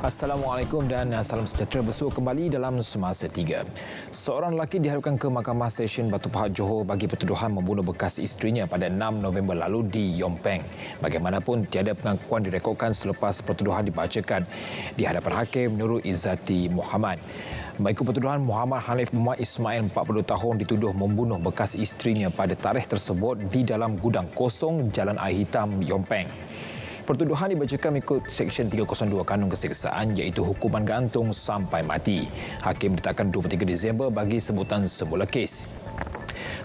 Assalamualaikum dan salam sejahtera, bersua kembali dalam Semasa 3. Seorang lelaki diharapkan ke Mahkamah Session Batu Pahat Johor bagi pertuduhan membunuh bekas isterinya pada 6 November lalu di Yom Peng. Bagaimanapun, tiada pengakuan direkodkan selepas pertuduhan dibacakan di hadapan Hakim Nurul Izzati Muhammad. Mengikut pertuduhan, Muhammad Hanif Muhammad Ismail, 42 tahun, dituduh membunuh bekas isterinya pada tarikh tersebut di dalam gudang kosong Jalan Air Hitam, Yom Peng. Pertuduhan dibacakan mengikut Seksyen 302 Kanun Keseksaan iaitu hukuman gantung sampai mati. Hakim ditetapkan 23 Disember bagi sebutan semula kes.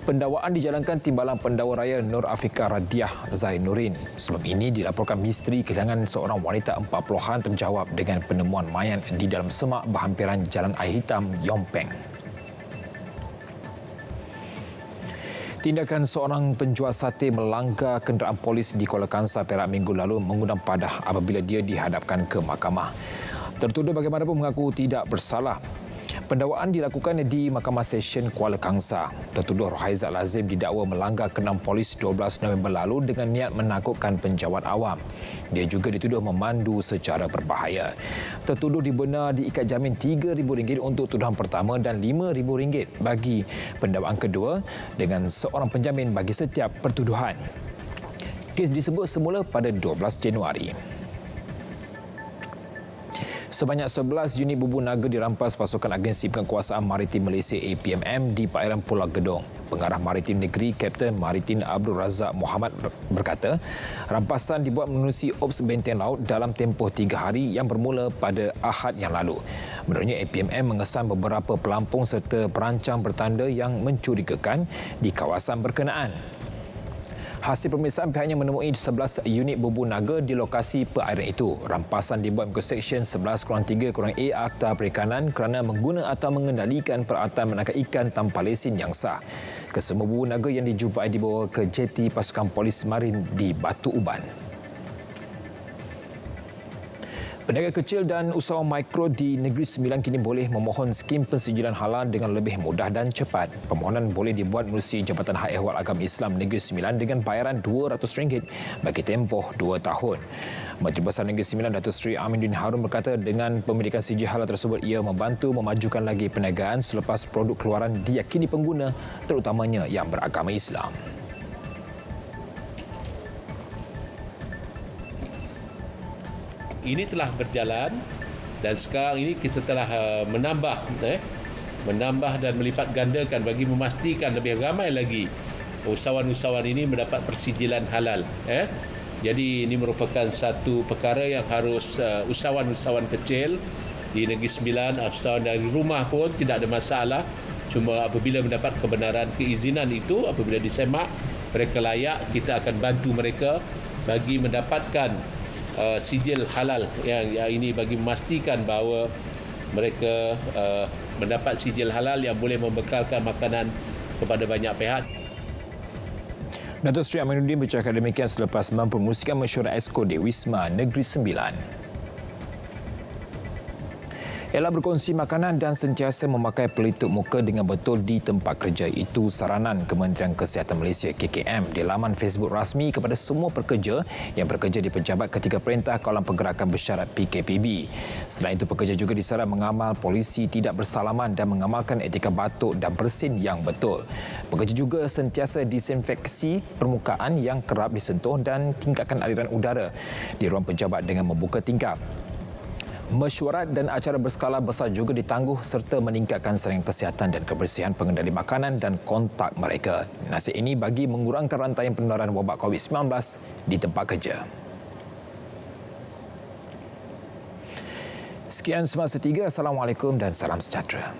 Pendakwaan dijalankan Timbalan Pendakwa Raya Nur Afiqah Radiah Zainuddin. Sebelum ini dilaporkan misteri kehilangan seorang wanita 40-an terjawab dengan penemuan mayat di dalam semak berhampiran Jalan Air Hitam, Yom Peng. Tindakan seorang penjual sate melanggar kenderaan polis di Kuala Kangsar, Perak minggu lalu mengundang padah apabila dia dihadapkan ke mahkamah. Tertuduh bagaimanapun mengaku tidak bersalah. Pendakwaan dilakukan di Mahkamah Session Kuala Kangsar. Tertuduh Rohaizat Lazim didakwa melanggar kenderaan polis 12 November lalu dengan niat menakutkan penjawat awam. Dia juga dituduh memandu secara berbahaya. Tertuduh dibenar diikat jamin RM3,000 untuk tuduhan pertama dan RM5,000 bagi pendakwaan kedua dengan seorang penjamin bagi setiap pertuduhan. Kes disebut semula pada 12 Januari. Sebanyak 11 unit bubu naga dirampas pasukan Agensi Penguasaan Maritim Malaysia APMM di perairan Pulau Gedong. Pengarah Maritim Negeri Kapten Maritim Abdul Razak Muhammad berkata, rampasan dibuat menerusi Ops Benteng Laut dalam tempoh 3 hari yang bermula pada Ahad yang lalu. Menurutnya, APMM mengesan beberapa pelampung serta perancang bertanda yang mencurigakan di kawasan berkenaan. Hasil pemeriksaan, pihaknya menemui 11 unit bubu naga di lokasi perairan itu. Rampasan dibuat mengikut Seksyen 11-3-A Akta Perikanan kerana mengguna atau mengendalikan peralatan menangkap ikan tanpa lesen yang sah. Kesemua bubu naga yang dijumpai dibawa ke jeti pasukan polis marin di Batu Uban. Peniaga kecil dan usahawan mikro di Negeri Sembilan kini boleh memohon skim pensijilan halal dengan lebih mudah dan cepat. Permohonan boleh dibuat menerusi Jabatan Hak Ehwal Agama Islam Negeri Sembilan dengan bayaran RM200 bagi tempoh 2 tahun. Menteri Besar Negeri Sembilan Datuk Seri Aminuddin Harun berkata dengan pemilikan sijil halal tersebut ia membantu memajukan lagi perniagaan selepas produk keluaran diyakini pengguna terutamanya yang beragama Islam. Ini telah berjalan dan sekarang ini kita telah menambah dan melipat gandakan bagi memastikan lebih ramai lagi usahawan-usahawan ini mendapat persijilan halal. Jadi ini merupakan satu perkara yang harus usahawan-usahawan kecil di Negeri Sembilan, usahawan dari rumah pun tidak ada masalah. Cuma apabila mendapat kebenaran keizinan itu, apabila disemak, mereka layak, kita akan bantu mereka bagi mendapatkan sijil halal yang ini bagi memastikan bahawa mereka mendapat sijil halal yang boleh membekalkan makanan kepada banyak pihak. Datuk Seri Aminuddin bercakap demikian selepas mempromosikan mesyuarat Exco di Wisma Negeri Sembilan. Elak berkongsi makanan dan sentiasa memakai pelitup muka dengan betul di tempat kerja. Itu saranan Kementerian Kesihatan Malaysia KKM di laman Facebook rasmi kepada semua pekerja yang bekerja di pejabat ketika Perintah Kawalan Pergerakan Bersyarat PKPB. Selain itu, pekerja juga disaran mengamal polisi tidak bersalaman dan mengamalkan etika batuk dan bersin yang betul. Pekerja juga sentiasa disinfeksi permukaan yang kerap disentuh dan tingkatkan aliran udara di ruang pejabat dengan membuka tingkap. Mesyuarat dan acara berskala besar juga ditangguh serta meningkatkan saringan kesihatan dan kebersihan pengendali makanan dan kontak mereka. Nasihat ini bagi mengurangkan rantaian penularan wabak COVID-19 di tempat kerja. Sekian Semasa 3. Assalamualaikum dan salam sejahtera.